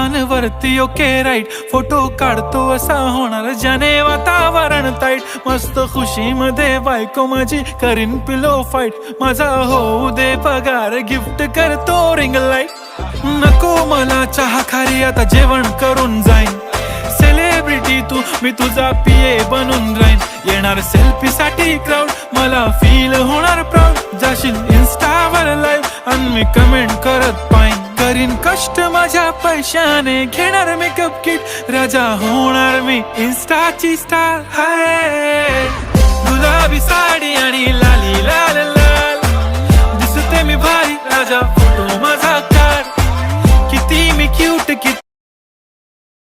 छान वरती okay right, photo काढतो असा होणार ज्याने वातावरण ताईट। मस्त खुशी मध्ये बायको माझी करीन पिलो फाईट, माझा होऊ दे पगार गिफ्ट करतो रिंग लाईट। नको मला चहा खारी आता जेवण करून जाईन, सेलिब्रिटी तू मी तुझा पिये बनून राहीन। येणार सेल्फी साठी क्राऊड मला फील होणार प्राऊड, जाशील इन्स्टावर लाईव्ह आणि मी कमेंट करत पाईन। करीन कष्ट माझ्या पैशाने घेणार मेकअप किट, राजा होणार मी इन्स्टाची स्टार। हाय गुलाबी साडी आणि लाली लाल लाल, दिसते मी भारी राजा फोटो माझा काढ। किती मी क्यूट किती